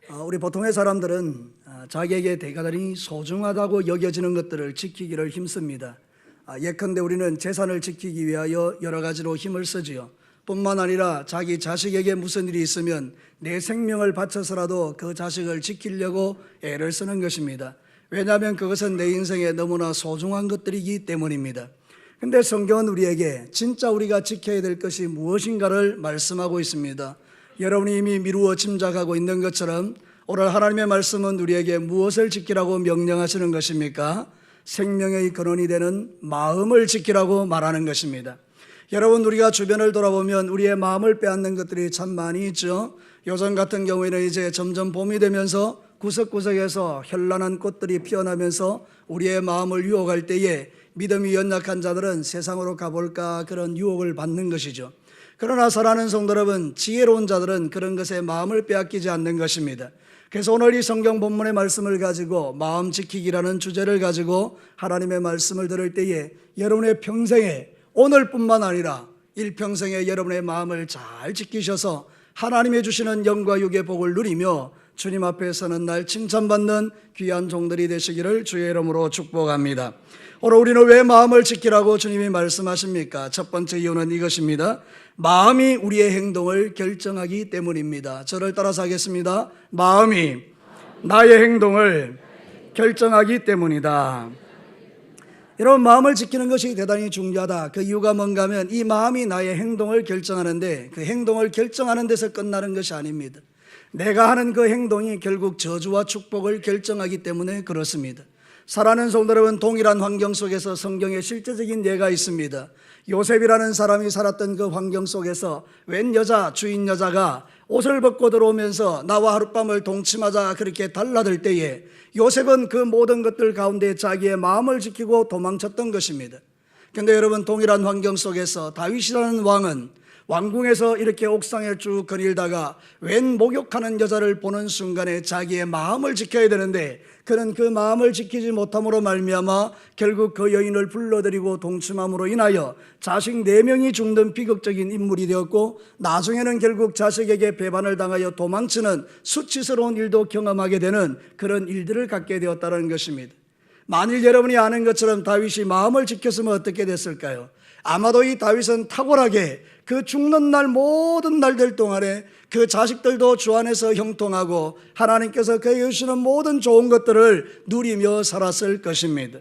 우리 보통의 사람들은 자기에게 대단히 소중하다고 여겨지는 것들을 지키기를 힘씁니다. 예컨대 우리는 재산을 지키기 위하여 여러 가지로 힘을 쓰지요. 뿐만 아니라 자기 자식에게 무슨 일이 있으면 내 생명을 바쳐서라도 그 자식을 지키려고 애를 쓰는 것입니다. 왜냐하면 그것은 내 인생에 너무나 소중한 것들이기 때문입니다. 근데 성경은 우리에게 진짜 우리가 지켜야 될 것이 무엇인가를 말씀하고 있습니다. 여러분이 이미 미루어 짐작하고 있는 것처럼 오늘 하나님의 말씀은 우리에게 무엇을 지키라고 명령하시는 것입니까? 생명의 근원이 되는 마음을 지키라고 말하는 것입니다. 여러분, 우리가 주변을 돌아보면 우리의 마음을 빼앗는 것들이 참 많이 있죠. 요즘 같은 경우에는 이제 점점 봄이 되면서 구석구석에서 현란한 꽃들이 피어나면서 우리의 마음을 유혹할 때에 믿음이 연약한 자들은 세상으로 가볼까 그런 유혹을 받는 것이죠. 그러나 사랑하는 성도 여러분, 지혜로운 자들은 그런 것에 마음을 빼앗기지 않는 것입니다. 그래서 오늘 이 성경 본문의 말씀을 가지고 마음 지키기라는 주제를 가지고 하나님의 말씀을 들을 때에 여러분의 평생에, 오늘뿐만 아니라 일평생에 여러분의 마음을 잘 지키셔서 하나님이 주시는 영과 육의 복을 누리며 주님 앞에 서는 날 칭찬받는 귀한 종들이 되시기를 주의 이름으로 축복합니다. 오늘 우리는 왜 마음을 지키라고 주님이 말씀하십니까? 첫 번째 이유는 이것입니다. 마음이 우리의 행동을 결정하기 때문입니다. 저를 따라서 하겠습니다. 마음이 나의 행동을 결정하기 때문이다. 여러분, 마음을 지키는 것이 대단히 중요하다. 그 이유가 뭔가 하면 이 마음이 나의 행동을 결정하는데 그 행동을 결정하는 데서 끝나는 것이 아닙니다. 내가 하는 그 행동이 결국 저주와 축복을 결정하기 때문에 그렇습니다. 사랑하는 성도 여러분, 동일한 환경 속에서 성경에 실제적인 예가 있습니다. 요셉이라는 사람이 살았던 그 환경 속에서 웬 여자, 주인 여자가 옷을 벗고 들어오면서 나와 하룻밤을 동침하자 그렇게 달라들 때에 요셉은 그 모든 것들 가운데 자기의 마음을 지키고 도망쳤던 것입니다. 그런데 여러분, 동일한 환경 속에서 다윗이라는 왕은 왕궁에서 이렇게 옥상에 쭉 거닐다가 웬 목욕하는 여자를 보는 순간에 자기의 마음을 지켜야 되는데 그는 그 마음을 지키지 못함으로 말미암아 결국 그 여인을 불러들이고 동침함으로 인하여 자식 4명이 죽는 비극적인 인물이 되었고 나중에는 결국 자식에게 배반을 당하여 도망치는 수치스러운 일도 경험하게 되는 그런 일들을 갖게 되었다는 것입니다. 만일 여러분이 아는 것처럼 다윗이 마음을 지켰으면 어떻게 됐을까요? 아마도 이 다윗은 탁월하게 그 죽는 날 모든 날들 동안에 그 자식들도 주 안에서 형통하고 하나님께서 그에게 주시는 모든 좋은 것들을 누리며 살았을 것입니다.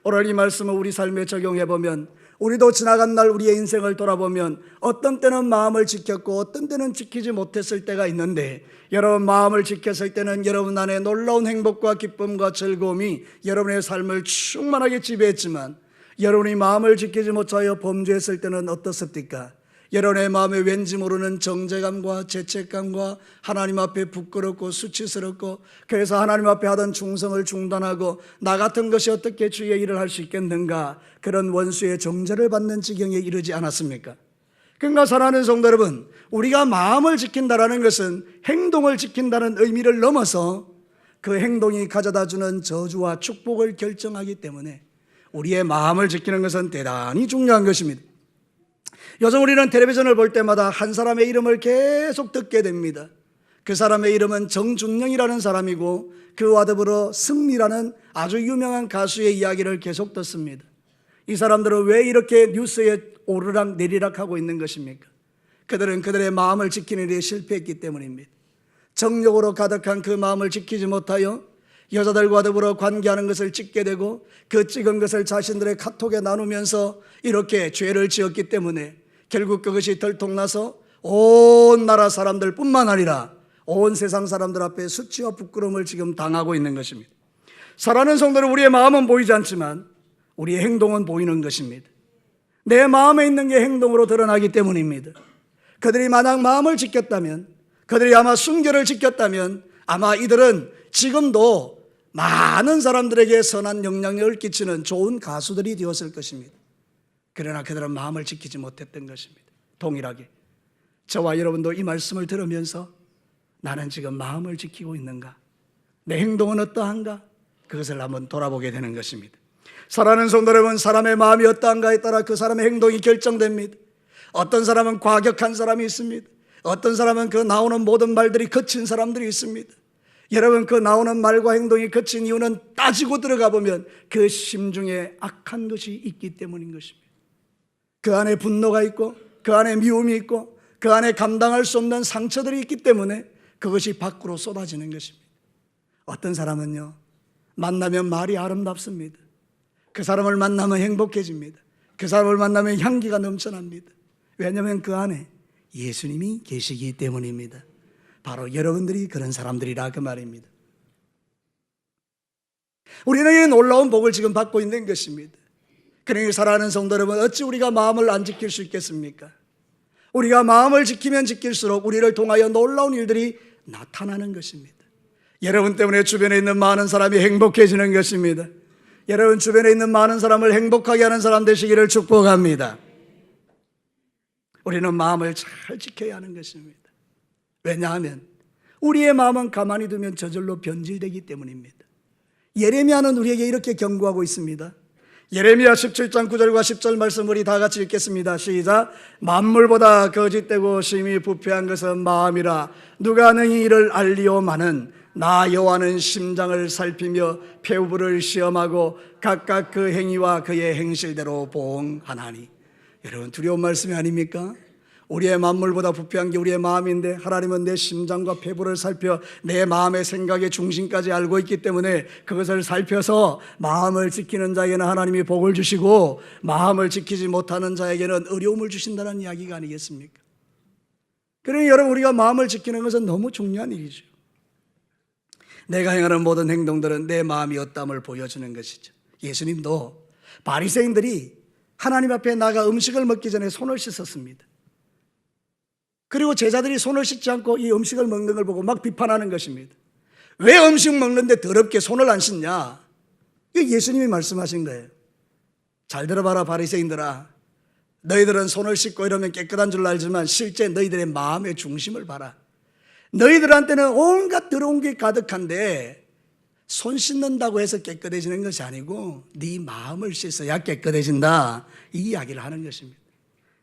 오늘 이 말씀을 우리 삶에 적용해보면 우리도 지나간 날 우리의 인생을 돌아보면 어떤 때는 마음을 지켰고 어떤 때는 지키지 못했을 때가 있는데 여러분, 마음을 지켰을 때는 여러분 안에 놀라운 행복과 기쁨과 즐거움이 여러분의 삶을 충만하게 지배했지만 여러분이 마음을 지키지 못하여 범죄했을 때는 어떻습니까? 여러분의 마음에 왠지 모르는 정죄감과 죄책감과 하나님 앞에 부끄럽고 수치스럽고 그래서 하나님 앞에 하던 충성을 중단하고 나 같은 것이 어떻게 주의 일을 할 수 있겠는가, 그런 원수의 정죄를 받는 지경에 이르지 않았습니까? 그러니까 사랑하는 성도 여러분, 우리가 마음을 지킨다는 것은 행동을 지킨다는 의미를 넘어서 그 행동이 가져다주는 저주와 축복을 결정하기 때문에 우리의 마음을 지키는 것은 대단히 중요한 것입니다. 요즘 우리는 텔레비전을 볼 때마다 한 사람의 이름을 계속 듣게 됩니다. 그 사람의 이름은 정준영이라는 사람이고 그와 더불어 승리라는 아주 유명한 가수의 이야기를 계속 듣습니다. 이 사람들은 왜 이렇게 뉴스에 오르락 내리락 하고 있는 것입니까? 그들은 그들의 마음을 지키는 일에 실패했기 때문입니다. 정욕으로 가득한 그 마음을 지키지 못하여 여자들과 더불어 관계하는 것을 찍게 되고 그 찍은 것을 자신들의 카톡에 나누면서 이렇게 죄를 지었기 때문에 결국 그것이 들통나서 온 나라 사람들 뿐만 아니라 온 세상 사람들 앞에 수치와 부끄러움을 지금 당하고 있는 것입니다. 사랑하는 성도는 우리의 마음은 보이지 않지만 우리의 행동은 보이는 것입니다. 내 마음에 있는 게 행동으로 드러나기 때문입니다. 그들이 만약 마음을 지켰다면, 그들이 아마 순결을 지켰다면 아마 이들은 지금도 많은 사람들에게 선한 영향력을 끼치는 좋은 가수들이 되었을 것입니다. 그러나 그들은 마음을 지키지 못했던 것입니다. 동일하게 저와 여러분도 이 말씀을 들으면서 나는 지금 마음을 지키고 있는가? 내 행동은 어떠한가? 그것을 한번 돌아보게 되는 것입니다. 사랑하는 성도 여러분, 사람의 마음이 어떠한가에 따라 그 사람의 행동이 결정됩니다. 어떤 사람은 과격한 사람이 있습니다. 어떤 사람은 그 나오는 모든 말들이 거친 사람들이 있습니다. 여러분, 그 나오는 말과 행동이 거친 이유는 따지고 들어가 보면 그 심중에 악한 것이 있기 때문인 것입니다. 그 안에 분노가 있고 그 안에 미움이 있고 그 안에 감당할 수 없는 상처들이 있기 때문에 그것이 밖으로 쏟아지는 것입니다. 어떤 사람은요, 만나면 말이 아름답습니다. 그 사람을 만나면 행복해집니다. 그 사람을 만나면 향기가 넘쳐납니다. 왜냐하면 그 안에 예수님이 계시기 때문입니다. 바로 여러분들이 그런 사람들이라 그 말입니다. 우리는 이 놀라운 복을 지금 받고 있는 것입니다. 그러니 사랑하는 성도 여러분, 어찌 우리가 마음을 안 지킬 수 있겠습니까? 우리가 마음을 지키면 지킬수록 우리를 통하여 놀라운 일들이 나타나는 것입니다. 여러분 때문에 주변에 있는 많은 사람이 행복해지는 것입니다. 여러분 주변에 있는 많은 사람을 행복하게 하는 사람 되시기를 축복합니다. 우리는 마음을 잘 지켜야 하는 것입니다. 왜냐하면 우리의 마음은 가만히 두면 저절로 변질되기 때문입니다. 예레미야는 우리에게 이렇게 경고하고 있습니다. 예레미야 17장 9절과 10절 말씀 우리 다 같이 읽겠습니다. 시작. 만물보다 거짓되고 심히 부패한 것은 마음이라 누가 능히 이를 알리오마는 나 여호와는 심장을 살피며 폐우부를 시험하고 각각 그 행위와 그의 행실대로 보응하나니. 여러분 두려운 말씀이 아닙니까? 우리의 만물보다 부패한 게 우리의 마음인데 하나님은 내 심장과 폐부를 살펴 내 마음의 생각의 중심까지 알고 있기 때문에 그것을 살펴서 마음을 지키는 자에게는 하나님이 복을 주시고 마음을 지키지 못하는 자에게는 어려움을 주신다는 이야기가 아니겠습니까? 그러니 여러분 우리가 마음을 지키는 것은 너무 중요한 일이죠. 내가 행하는 모든 행동들은 내 마음이 어떠함을 보여주는 것이죠. 예수님도 바리새인들이 하나님 앞에 나가 음식을 먹기 전에 손을 씻었습니다. 그리고 제자들이 손을 씻지 않고 이 음식을 먹는 걸 보고 막 비판하는 것입니다. 왜 음식 먹는데 더럽게 손을 안 씻냐? 이게 예수님이 말씀하신 거예요. 잘 들어봐라 바리새인들아. 너희들은 손을 씻고 이러면 깨끗한 줄 알지만 실제 너희들의 마음의 중심을 봐라. 너희들한테는 온갖 더러운 게 가득한데 손 씻는다고 해서 깨끗해지는 것이 아니고 네 마음을 씻어야 깨끗해진다, 이 이야기를 하는 것입니다.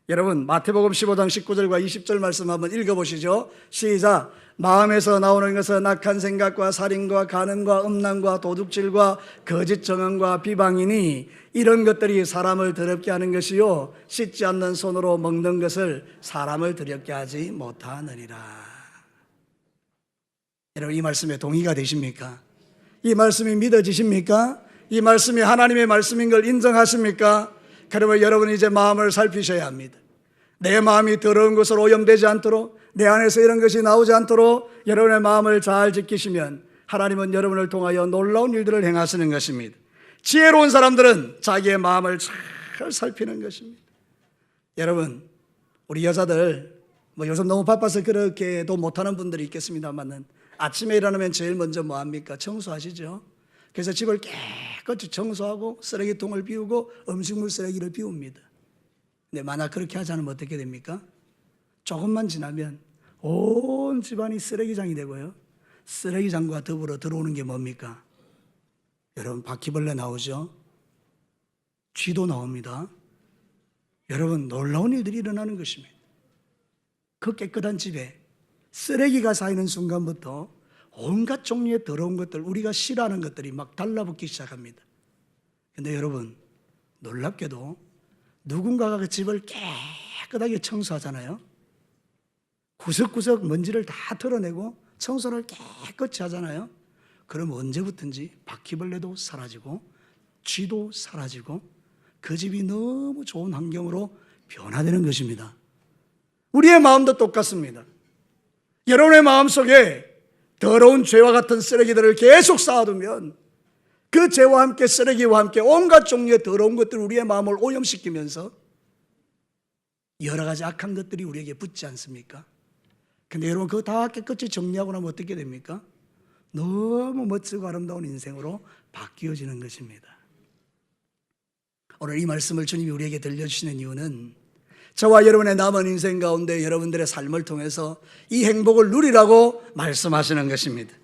여러분 마태복음 15장 19절과 20절 말씀 한번 읽어보시죠. 시작. 마음에서 나오는 것은 악한 생각과 살인과 간음과 음란과 도둑질과 거짓 정언과 비방이니 이런 것들이 사람을 더럽게 하는 것이요 씻지 않는 손으로 먹는 것을 사람을 더럽게 하지 못하느니라. 여러분 이 말씀에 동의가 되십니까? 이 말씀이 믿어지십니까? 이 말씀이 하나님의 말씀인 걸 인정하십니까? 그러면 여러분이 이제 마음을 살피셔야 합니다. 내 마음이 더러운 것으로 오염되지 않도록, 내 안에서 이런 것이 나오지 않도록 여러분의 마음을 잘 지키시면 하나님은 여러분을 통하여 놀라운 일들을 행하시는 것입니다. 지혜로운 사람들은 자기의 마음을 잘 살피는 것입니다. 여러분 우리 여자들 요즘 너무 바빠서 그렇게도 못하는 분들이 있겠습니다만 아침에 일어나면 제일 먼저 뭐합니까? 청소하시죠. 그래서 집을 깨끗이 청소하고 쓰레기통을 비우고 음식물 쓰레기를 비웁니다. 근데 만약 그렇게 하지 않으면 어떻게 됩니까? 조금만 지나면 온 집안이 쓰레기장이 되고요, 쓰레기장과 더불어 들어오는 게 뭡니까? 여러분 바퀴벌레 나오죠? 쥐도 나옵니다. 여러분 놀라운 일들이 일어나는 것입니다. 그 깨끗한 집에 쓰레기가 쌓이는 순간부터 온갖 종류의 더러운 것들, 우리가 싫어하는 것들이 막 달라붙기 시작합니다. 그런데 여러분 놀랍게도 누군가가 그 집을 깨끗하게 청소하잖아요. 구석구석 먼지를 다 털어내고 청소를 깨끗이 하잖아요. 그럼 언제부턴지 바퀴벌레도 사라지고 쥐도 사라지고 그 집이 너무 좋은 환경으로 변화되는 것입니다. 우리의 마음도 똑같습니다. 여러분의 마음속에 더러운 죄와 같은 쓰레기들을 계속 쌓아두면 그 죄와 함께 쓰레기와 함께 온갖 종류의 더러운 것들이 우리의 마음을 오염시키면서 여러 가지 악한 것들이 우리에게 붙지 않습니까? 근데 여러분 그거 다 깨끗이 정리하고 나면 어떻게 됩니까? 너무 멋지고 아름다운 인생으로 바뀌어지는 것입니다. 오늘 이 말씀을 주님이 우리에게 들려주시는 이유는 저와 여러분의 남은 인생 가운데 여러분들의 삶을 통해서 이 행복을 누리라고 말씀하시는 것입니다.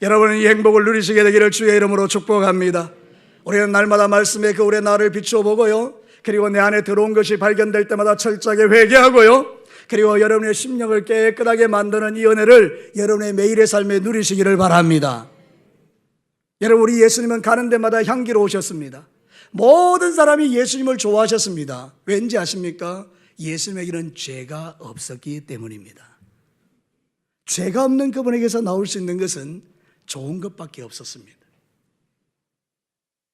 여러분은 이 행복을 누리시게 되기를 주의 이름으로 축복합니다. 우리는 날마다 말씀에 거울에 나를 비추어 보고요, 그리고 내 안에 들어온 것이 발견될 때마다 철저하게 회개하고요, 그리고 여러분의 심령을 깨끗하게 만드는 이 은혜를 여러분의 매일의 삶에 누리시기를 바랍니다. 여러분, 우리 예수님은 가는 데마다 향기로우셨습니다. 모든 사람이 예수님을 좋아하셨습니다. 왠지 아십니까? 예수님에게는 죄가 없었기 때문입니다. 죄가 없는 그분에게서 나올 수 있는 것은 좋은 것밖에 없었습니다.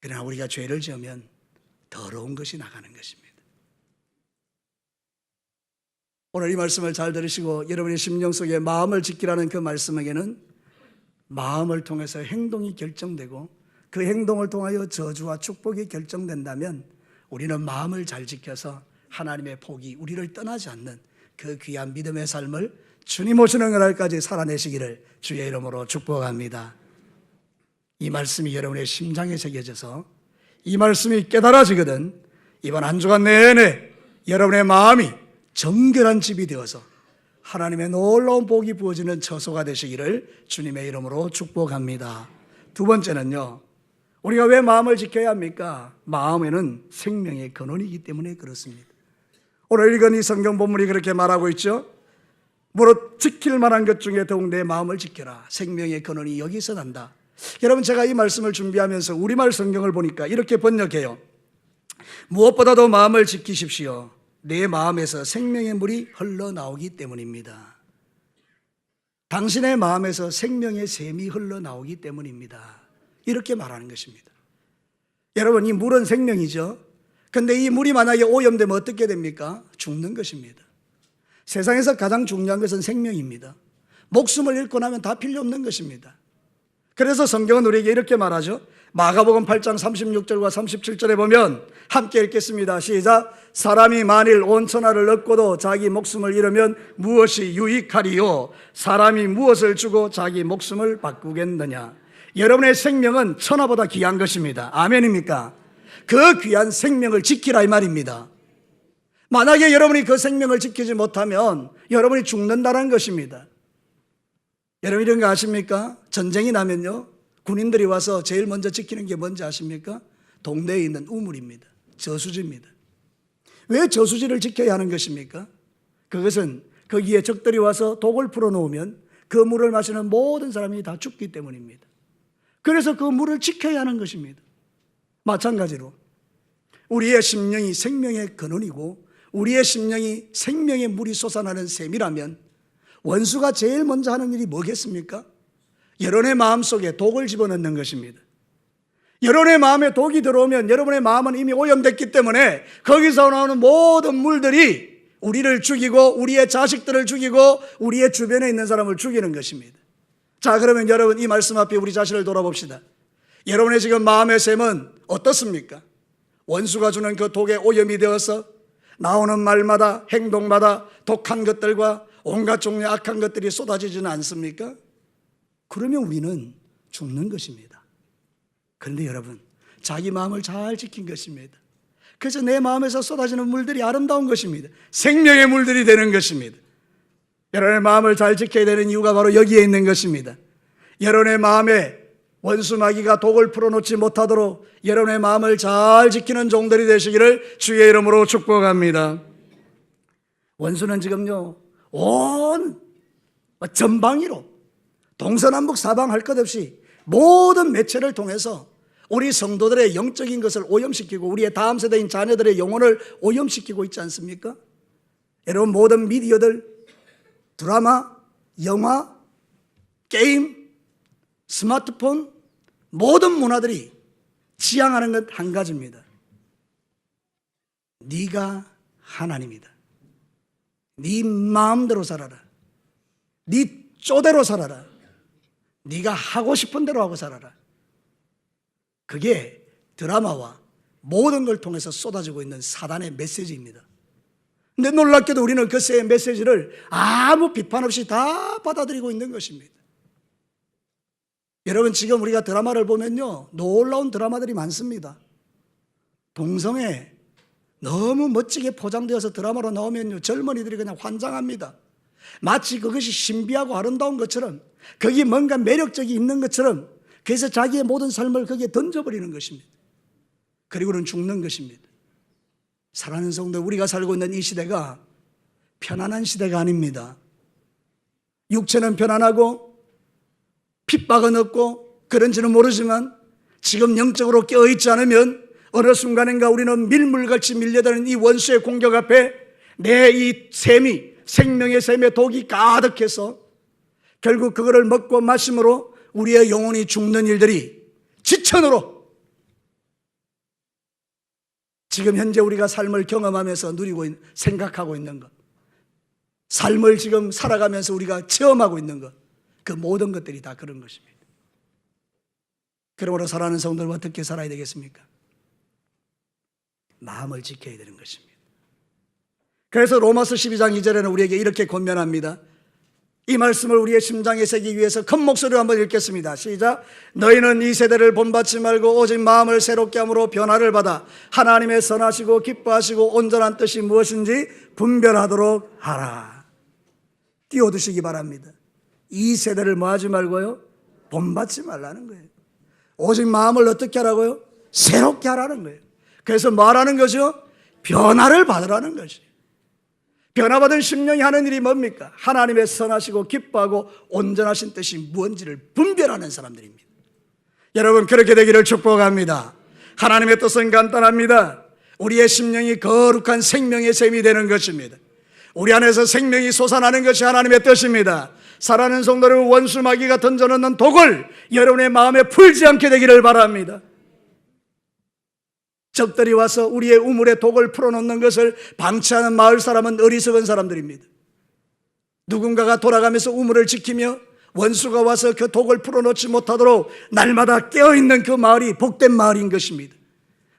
그러나 우리가 죄를 지으면 더러운 것이 나가는 것입니다. 오늘 이 말씀을 잘 들으시고 여러분의 심령 속에 마음을 지키라는 그 말씀에게는 마음을 통해서 행동이 결정되고 그 행동을 통하여 저주와 축복이 결정된다면 우리는 마음을 잘 지켜서 하나님의 복이 우리를 떠나지 않는 그 귀한 믿음의 삶을 주님 오시는 그날까지 살아내시기를 주의 이름으로 축복합니다. 이 말씀이 여러분의 심장에 새겨져서 이 말씀이 깨달아지거든 이번 한 주간 내내 여러분의 마음이 정결한 집이 되어서 하나님의 놀라운 복이 부어지는 처소가 되시기를 주님의 이름으로 축복합니다. 두 번째는요, 우리가 왜 마음을 지켜야 합니까? 마음에는 생명의 근원이기 때문에 그렇습니다. 오늘 읽은 이 성경 본문이 그렇게 말하고 있죠. 무릇 지킬 만한 것 중에 더욱 내 마음을 지켜라. 생명의 근원이 여기서 난다. 여러분, 제가 이 말씀을 준비하면서 우리말 성경을 보니까 이렇게 번역해요. 무엇보다도 마음을 지키십시오. 내 마음에서 생명의 물이 흘러나오기 때문입니다. 당신의 마음에서 생명의 샘이 흘러나오기 때문입니다. 이렇게 말하는 것입니다. 여러분, 이 물은 생명이죠. 그런데 이 물이 만약에 오염되면 어떻게 됩니까? 죽는 것입니다. 세상에서 가장 중요한 것은 생명입니다. 목숨을 잃고 나면 다 필요 없는 것입니다. 그래서 성경은 우리에게 이렇게 말하죠. 마가복음 8장 36절과 37절에 보면 함께 읽겠습니다. 시작. 사람이 만일 온 천하를 얻고도 자기 목숨을 잃으면 무엇이 유익하리요? 사람이 무엇을 주고 자기 목숨을 바꾸겠느냐? 여러분의 생명은 천하보다 귀한 것입니다. 아멘입니까? 그 귀한 생명을 지키라 이 말입니다. 만약에 여러분이 그 생명을 지키지 못하면 여러분이 죽는다는 것입니다. 여러분 이런 거 아십니까? 전쟁이 나면요, 군인들이 와서 제일 먼저 지키는 게 뭔지 아십니까? 동네에 있는 우물입니다. 저수지입니다. 왜 저수지를 지켜야 하는 것입니까? 그것은 거기에 적들이 와서 독을 풀어놓으면 그 물을 마시는 모든 사람이 다 죽기 때문입니다. 그래서 그 물을 지켜야 하는 것입니다. 마찬가지로 우리의 심령이 생명의 근원이고 우리의 심령이 생명의 물이 솟아나는 샘이라면 원수가 제일 먼저 하는 일이 뭐겠습니까? 여러분의 마음속에 독을 집어넣는 것입니다. 여러분의 마음에 독이 들어오면 여러분의 마음은 이미 오염됐기 때문에 거기서 나오는 모든 물들이 우리를 죽이고 우리의 자식들을 죽이고 우리의 주변에 있는 사람을 죽이는 것입니다. 자, 그러면 여러분 이 말씀 앞에 우리 자신을 돌아봅시다. 여러분의 지금 마음의 샘은 어떻습니까? 원수가 주는 그 독에 오염이 되어서 나오는 말마다 행동마다 독한 것들과 온갖 종류의 악한 것들이 쏟아지지는 않습니까? 그러면 우리는 죽는 것입니다. 그런데 여러분, 자기 마음을 잘 지킨 것입니다. 그래서 내 마음에서 쏟아지는 물들이 아름다운 것입니다. 생명의 물들이 되는 것입니다. 여러분의 마음을 잘 지켜야 되는 이유가 바로 여기에 있는 것입니다. 여러분의 마음에 원수 마귀가 독을 풀어놓지 못하도록 여러분의 마음을 잘 지키는 종들이 되시기를 주의 이름으로 축복합니다. 원수는 지금요, 온 전방위로 동서남북 사방 할 것 없이 모든 매체를 통해서 우리 성도들의 영적인 것을 오염시키고 우리의 다음 세대인 자녀들의 영혼을 오염시키고 있지 않습니까? 여러분, 모든 미디어들, 드라마, 영화, 게임, 스마트폰, 모든 문화들이 지향하는 것 한 가지입니다. 네가 하나님이다. 네 마음대로 살아라. 네 쪼대로 살아라. 네가 하고 싶은 대로 하고 살아라. 그게 드라마와 모든 걸 통해서 쏟아지고 있는 사단의 메시지입니다. 근데 놀랍게도 우리는 그 메시지를 아무 비판 없이 다 받아들이고 있는 것입니다. 여러분, 지금 우리가 드라마를 보면요, 놀라운 드라마들이 많습니다. 동성애 너무 멋지게 포장되어서 드라마로 나오면요, 젊은이들이 그냥 환장합니다. 마치 그것이 신비하고 아름다운 것처럼, 거기 뭔가 매력적이 있는 것처럼, 그래서 자기의 모든 삶을 거기에 던져버리는 것입니다. 그리고는 죽는 것입니다. 사랑하는 성도, 우리가 살고 있는 이 시대가 편안한 시대가 아닙니다. 육체는 편안하고 핍박은 없고 그런지는 모르지만 지금 영적으로 깨어있지 않으면 어느 순간인가 우리는 밀물같이 밀려드는 이 원수의 공격 앞에 내 이 셈이 생명의 셈에 독이 가득해서 결국 그거를 먹고 마심으로 우리의 영혼이 죽는 일들이 지천으로 지금 현재 우리가 삶을 경험하면서 누리고 생각하고 있는 것, 삶을 지금 살아가면서 우리가 체험하고 있는 것, 그 모든 것들이 다 그런 것입니다. 그러므로 사랑하는 성도들 어떻게 살아야 되겠습니까? 마음을 지켜야 되는 것입니다. 그래서 로마서 12장 2절에는 우리에게 이렇게 권면합니다. 이 말씀을 우리의 심장에 새기기 위해서 큰 목소리로 한번 읽겠습니다. 시작. 너희는 이 세대를 본받지 말고 오직 마음을 새롭게 함으로 변화를 받아 하나님의 선하시고 기뻐하시고 온전한 뜻이 무엇인지 분별하도록 하라. 띄워두시기 바랍니다. 이 세대를 뭐 하지 말고요? 본받지 말라는 거예요. 오직 마음을 어떻게 하라고요? 새롭게 하라는 거예요. 그래서 뭐 하라는 거죠? 변화를 받으라는 것이에요. 변화받은 심령이 하는 일이 뭡니까? 하나님의 선하시고 기뻐하고 온전하신 뜻이 무엇인지를 분별하는 사람들입니다. 여러분 그렇게 되기를 축복합니다. 하나님의 뜻은 간단합니다. 우리의 심령이 거룩한 생명의 셈이 되는 것입니다. 우리 안에서 생명이 솟아나는 것이 하나님의 뜻입니다. 사랑하는 성도를 원수 마귀가 던져놓는 독을 여러분의 마음에 풀지 않게 되기를 바랍니다. 적들이 와서 우리의 우물에 독을 풀어놓는 것을 방치하는 마을 사람은 어리석은 사람들입니다. 누군가가 돌아가면서 우물을 지키며 원수가 와서 그 독을 풀어놓지 못하도록 날마다 깨어있는 그 마을이 복된 마을인 것입니다.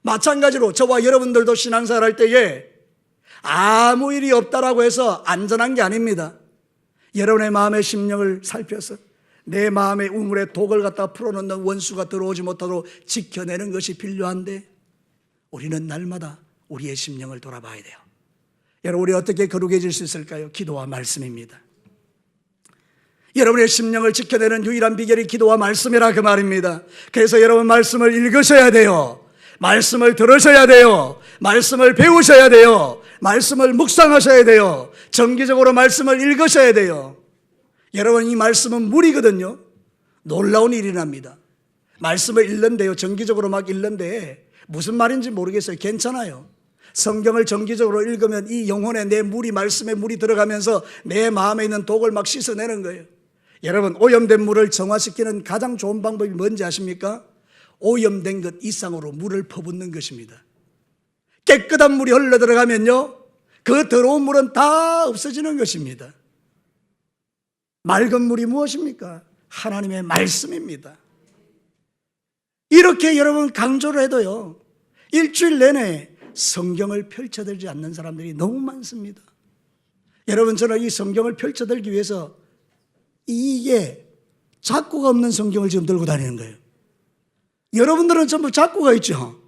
마찬가지로 저와 여러분들도 신앙생활 할 때에 아무 일이 없다라고 해서 안전한 게 아닙니다. 여러분의 마음의 심령을 살펴서 내 마음의 우물에 독을 갖다 풀어놓는 원수가 들어오지 못하도록 지켜내는 것이 필요한데 우리는 날마다 우리의 심령을 돌아봐야 돼요. 여러분 우리 어떻게 거룩해질 수 있을까요? 기도와 말씀입니다. 여러분의 심령을 지켜내는 유일한 비결이 기도와 말씀이라 그 말입니다. 그래서 여러분 말씀을 읽으셔야 돼요. 말씀을 들으셔야 돼요. 말씀을 배우셔야 돼요. 말씀을 묵상하셔야 돼요. 정기적으로 말씀을 읽으셔야 돼요. 여러분 이 말씀은 물이거든요. 놀라운 일이 납니다. 말씀을 읽는데요, 정기적으로 막 읽는데 무슨 말인지 모르겠어요. 괜찮아요. 성경을 정기적으로 읽으면 이 영혼에 내 물이, 말씀의 물이 들어가면서 내 마음에 있는 독을 막 씻어내는 거예요. 여러분 오염된 물을 정화시키는 가장 좋은 방법이 뭔지 아십니까? 오염된 것 이상으로 물을 퍼붓는 것입니다. 깨끗한 물이 흘러 들어가면요 그 더러운 물은 다 없어지는 것입니다. 맑은 물이 무엇입니까? 하나님의 말씀입니다. 이렇게 여러분 강조를 해도요 일주일 내내 성경을 펼쳐들지 않는 사람들이 너무 많습니다. 여러분 저는 이 성경을 펼쳐들기 위해서 이게 작고가 없는 성경을 지금 들고 다니는 거예요. 여러분들은 전부 작고가 있죠.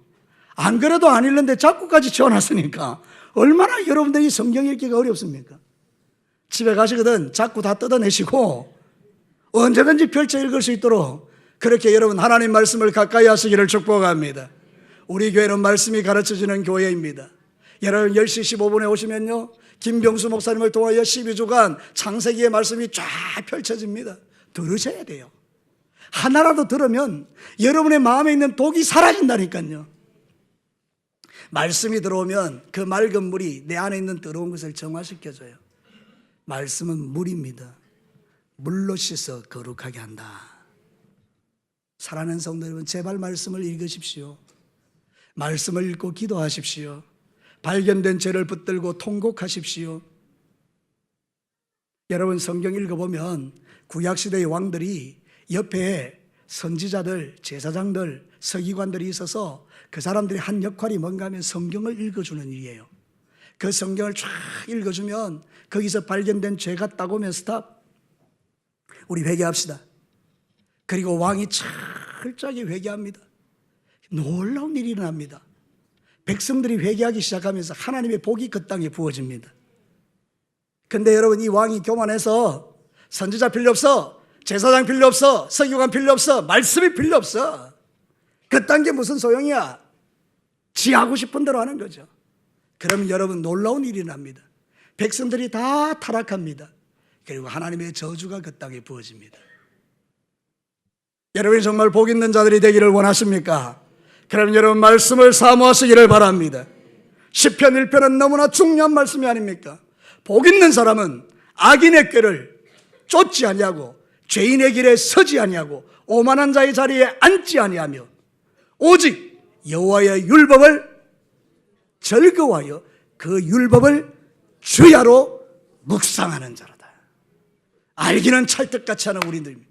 안 그래도 안 읽는데 작고까지 채워놨으니까 얼마나 여러분들이 성경 읽기가 어렵습니까? 집에 가시거든 작고 다 뜯어내시고 언제든지 펼쳐 읽을 수 있도록 그렇게 여러분 하나님 말씀을 가까이 하시기를 축복합니다. 우리 교회는 말씀이 가르쳐지는 교회입니다. 여러분 10시 15분에 오시면요 김병수 목사님을 통하여 12주간 창세기의 말씀이 쫙 펼쳐집니다. 들으셔야 돼요. 하나라도 들으면 여러분의 마음에 있는 독이 사라진다니까요. 말씀이 들어오면 그 맑은 물이 내 안에 있는 더러운 것을 정화시켜줘요. 말씀은 물입니다. 물로 씻어 거룩하게 한다. 사랑하는 성도 여러분 제발 말씀을 읽으십시오. 말씀을 읽고 기도하십시오. 발견된 죄를 붙들고 통곡하십시오. 여러분 성경 읽어보면 구약시대의 왕들이 옆에 선지자들, 제사장들, 서기관들이 있어서 그 사람들이 한 역할이 뭔가 하면 성경을 읽어주는 일이에요. 그 성경을 쫙 읽어주면 거기서 발견된 죄가 딱 오면 스탑. 우리 회개합시다. 그리고 왕이 철저하게 회개합니다. 놀라운 일이 일어납니다. 백성들이 회개하기 시작하면서 하나님의 복이 그 땅에 부어집니다. 근데 여러분 이 왕이 교만해서 선지자 필요 없어, 제사장 필요 없어, 서기관 필요 없어, 말씀이 필요 없어. 그딴 게 무슨 소용이야. 지 하고 싶은 대로 하는 거죠. 그러면 여러분 놀라운 일이 납니다. 백성들이 다 타락합니다. 그리고 하나님의 저주가 그 땅에 부어집니다. 여러분이 정말 복 있는 자들이 되기를 원하십니까? 그럼 여러분 말씀을 사모하시기를 바랍니다. 시편 1편은 너무나 중요한 말씀이 아닙니까? 복 있는 사람은 악인의 꾀를 쫓지 아니하고 죄인의 길에 서지 아니하고 오만한 자의 자리에 앉지 아니하며 오직 여호와의 율법을 즐거워하여 그 율법을 주야로 묵상하는 자라다. 알기는 찰떡같이 하는 우리들입니다.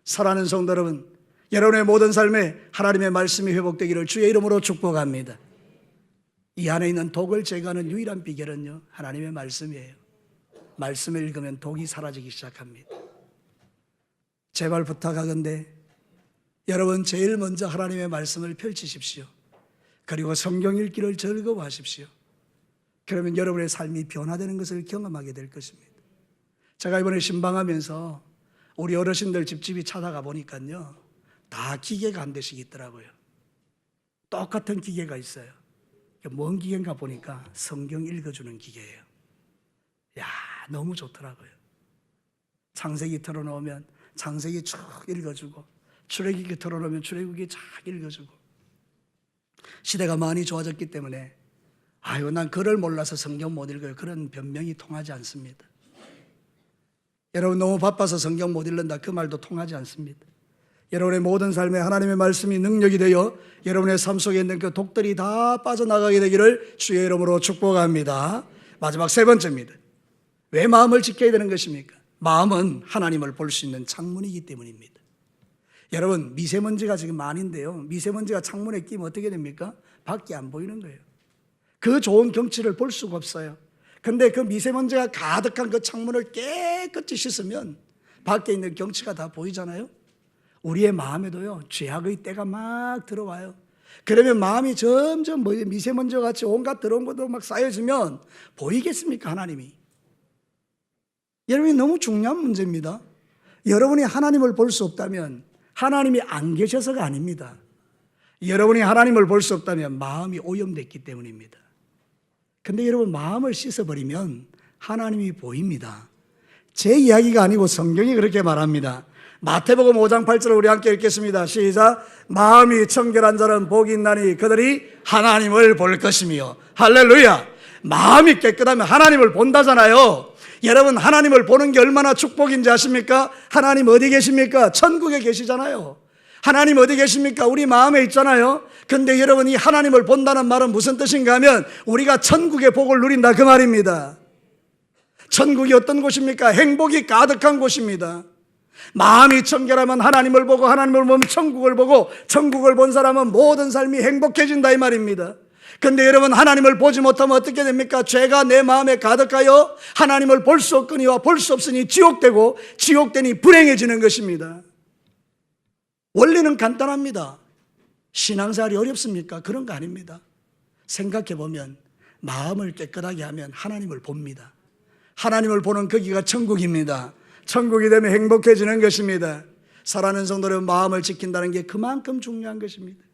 사랑하는 성도 여러분, 여러분의 모든 삶에 하나님의 말씀이 회복되기를 주의 이름으로 축복합니다. 이 안에 있는 독을 제거하는 유일한 비결은요, 하나님의 말씀이에요. 말씀을 읽으면 독이 사라지기 시작합니다. 제발 부탁하건대 여러분 제일 먼저 하나님의 말씀을 펼치십시오. 그리고 성경 읽기를 즐거워하십시오. 그러면 여러분의 삶이 변화되는 것을 경험하게 될 것입니다. 제가 이번에 신방하면서 우리 어르신들 집집이 찾아가 보니까요, 다 기계가 한 대씩 있더라고요. 똑같은 기계가 있어요. 뭔 기계인가 보니까 성경 읽어주는 기계예요. 야, 너무 좋더라고요. 창세기 틀어놓으면 창세기 쭉 읽어주고, 출애굽기 틀어놓으면 출애굽기 쫙 읽어주고. 시대가 많이 좋아졌기 때문에 아유, 난 글을 몰라서 성경 못 읽어요, 그런 변명이 통하지 않습니다. 여러분 너무 바빠서 성경 못 읽는다, 그 말도 통하지 않습니다. 여러분의 모든 삶에 하나님의 말씀이 능력이 되어 여러분의 삶 속에 있는 그 독들이 다 빠져나가게 되기를 주의 이름으로 축복합니다. 마지막 세 번째입니다. 왜 마음을 지켜야 되는 것입니까? 마음은 하나님을 볼 수 있는 창문이기 때문입니다. 여러분 미세먼지가 지금 많은데요, 미세먼지가 창문에 끼면 어떻게 됩니까? 밖이 안 보이는 거예요. 그 좋은 경치를 볼 수가 없어요. 근데 그 미세먼지가 가득한 그 창문을 깨끗이 씻으면 밖에 있는 경치가 다 보이잖아요. 우리의 마음에도요, 죄악의 때가 막 들어와요. 그러면 마음이 점점 미세먼지와 같이 온갖 더러운 것도 막 쌓여지면 보이겠습니까, 하나님이? 여러분이 너무 중요한 문제입니다. 여러분이 하나님을 볼 수 없다면 하나님이 안 계셔서가 아닙니다. 여러분이 하나님을 볼 수 없다면 마음이 오염됐기 때문입니다. 근데 여러분 마음을 씻어버리면 하나님이 보입니다. 제 이야기가 아니고 성경이 그렇게 말합니다. 마태복음 5장 8절을 우리 함께 읽겠습니다. 시작. 마음이 청결한 자는 복이 있나니 그들이 하나님을 볼 것이며. 할렐루야. 마음이 깨끗하면 하나님을 본다잖아요. 여러분 하나님을 보는 게 얼마나 축복인지 아십니까? 하나님 어디 계십니까? 천국에 계시잖아요. 하나님 어디 계십니까? 우리 마음에 있잖아요. 근데 여러분이 하나님을 본다는 말은 무슨 뜻인가 하면 우리가 천국의 복을 누린다, 그 말입니다. 천국이 어떤 곳입니까? 행복이 가득한 곳입니다. 마음이 청결하면 하나님을 보고, 하나님을 보면 천국을 보고, 천국을 본 사람은 모든 삶이 행복해진다, 이 말입니다. 근데 여러분 하나님을 보지 못하면 어떻게 됩니까? 죄가 내 마음에 가득하여 하나님을 볼 수 없거니와 볼 수 없으니 지옥되고, 지옥되니 불행해지는 것입니다. 원리는 간단합니다. 신앙생활이 어렵습니까? 그런 거 아닙니다. 생각해 보면 마음을 깨끗하게 하면 하나님을 봅니다. 하나님을 보는 거기가 천국입니다. 천국이 되면 행복해지는 것입니다. 사랑하는 성도들은 마음을 지킨다는 게 그만큼 중요한 것입니다.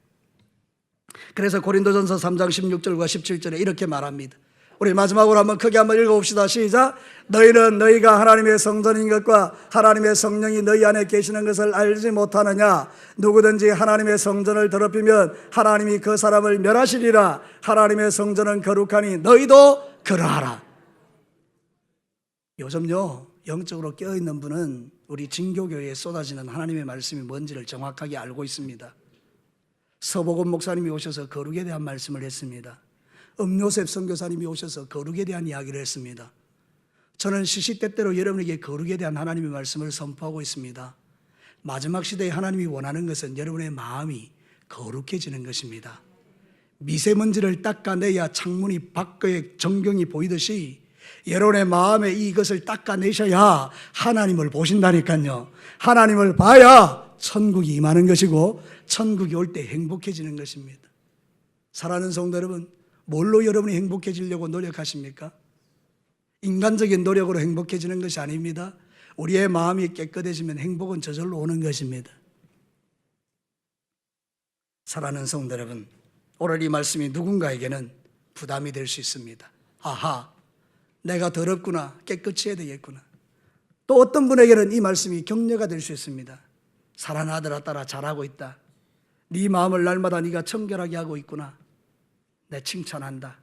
그래서 고린도전서 3장 16절과 17절에 이렇게 말합니다. 우리 마지막으로 한번 크게 한번 읽어봅시다. 시작. 너희는 너희가 하나님의 성전인 것과 하나님의 성령이 너희 안에 계시는 것을 알지 못하느냐? 누구든지 하나님의 성전을 더럽히면 하나님이 그 사람을 멸하시리라. 하나님의 성전은 거룩하니 너희도 그러하라. 요즘요, 영적으로 깨어있는 분은 우리 진교교회에 쏟아지는 하나님의 말씀이 뭔지를 정확하게 알고 있습니다. 서복원 목사님이 오셔서 거룩에 대한 말씀을 했습니다. 음요셉 선교사님이 오셔서 거룩에 대한 이야기를 했습니다. 저는 시시때때로 여러분에게 거룩에 대한 하나님의 말씀을 선포하고 있습니다. 마지막 시대에 하나님이 원하는 것은 여러분의 마음이 거룩해지는 것입니다. 미세먼지를 닦아내야 창문이 밖의 전경이 보이듯이 여러분의 마음에 이것을 닦아내셔야 하나님을 보신다니까요. 하나님을 봐야 천국이 임하는 것이고 천국이 올 때 행복해지는 것입니다. 사랑하는 성도 여러분, 뭘로 여러분이 행복해지려고 노력하십니까? 인간적인 노력으로 행복해지는 것이 아닙니다. 우리의 마음이 깨끗해지면 행복은 저절로 오는 것입니다. 사랑하는 성도 여러분, 오늘 이 말씀이 누군가에게는 부담이 될 수 있습니다. 아하, 내가 더럽구나, 깨끗이 해야 되겠구나. 또 어떤 분에게는 이 말씀이 격려가 될 수 있습니다. 사랑하는 아들아 딸아 잘하고 있다. 네 마음을 날마다 네가 청결하게 하고 있구나. 내 칭찬한다.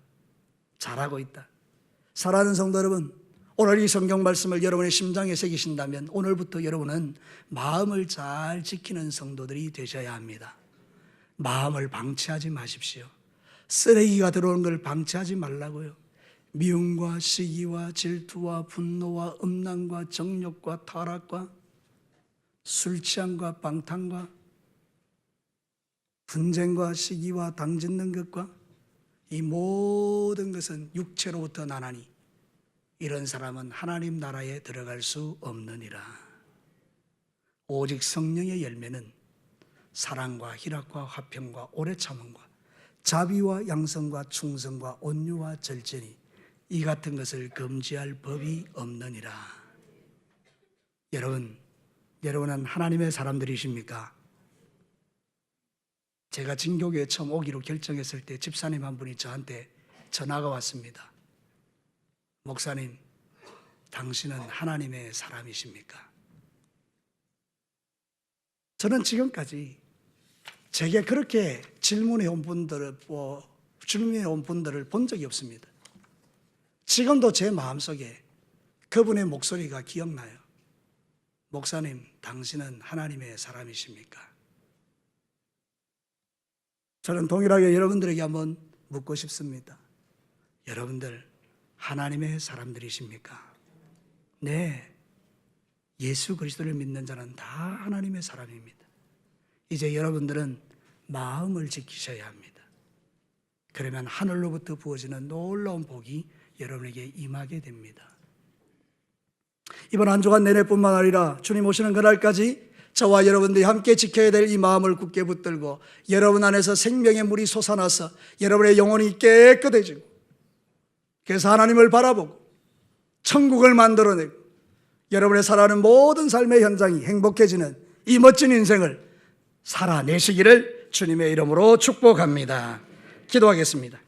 잘하고 있다. 사랑하는 성도 여러분, 오늘 이 성경 말씀을 여러분의 심장에 새기신다면 오늘부터 여러분은 마음을 잘 지키는 성도들이 되셔야 합니다. 마음을 방치하지 마십시오. 쓰레기가 들어오는 걸 방치하지 말라고요. 미움과 시기와 질투와 분노와 음란과 정욕과 타락과 술 취함과 방탕과 분쟁과 시기와 당짓는 것과 이 모든 것은 육체로부터 나나니 이런 사람은 하나님 나라에 들어갈 수 없느니라. 오직 성령의 열매는 사랑과 희락과 화평과 오래 참음과 자비와 양성과 충성과 온유와 절제니 이 같은 것을 금지할 법이 없느니라. 여러분은 하나님의 사람들이십니까? 제가 진교교에 처음 오기로 결정했을 때 집사님 한 분이 저한테 전화가 왔습니다. 목사님, 당신은 하나님의 사람이십니까? 저는 지금까지 제게 그렇게 질문해 온 분들을 본 적이 없습니다. 지금도 제 마음속에 그분의 목소리가 기억나요. 목사님, 당신은 하나님의 사람이십니까? 저는 동일하게 여러분들에게 한번 묻고 싶습니다. 여러분들 하나님의 사람들이십니까? 네, 예수 그리스도를 믿는 자는 다 하나님의 사람입니다. 이제 여러분들은 마음을 지키셔야 합니다. 그러면 하늘로부터 부어지는 놀라운 복이 여러분에게 임하게 됩니다. 이번 한 주간 내내뿐만 아니라 주님 오시는 그날까지 저와 여러분들이 함께 지켜야 될 이 마음을 굳게 붙들고 여러분 안에서 생명의 물이 솟아나서 여러분의 영혼이 깨끗해지고 그래서 하나님을 바라보고 천국을 만들어내고 여러분의 살아가는 모든 삶의 현장이 행복해지는 이 멋진 인생을 살아내시기를 주님의 이름으로 축복합니다. 기도하겠습니다.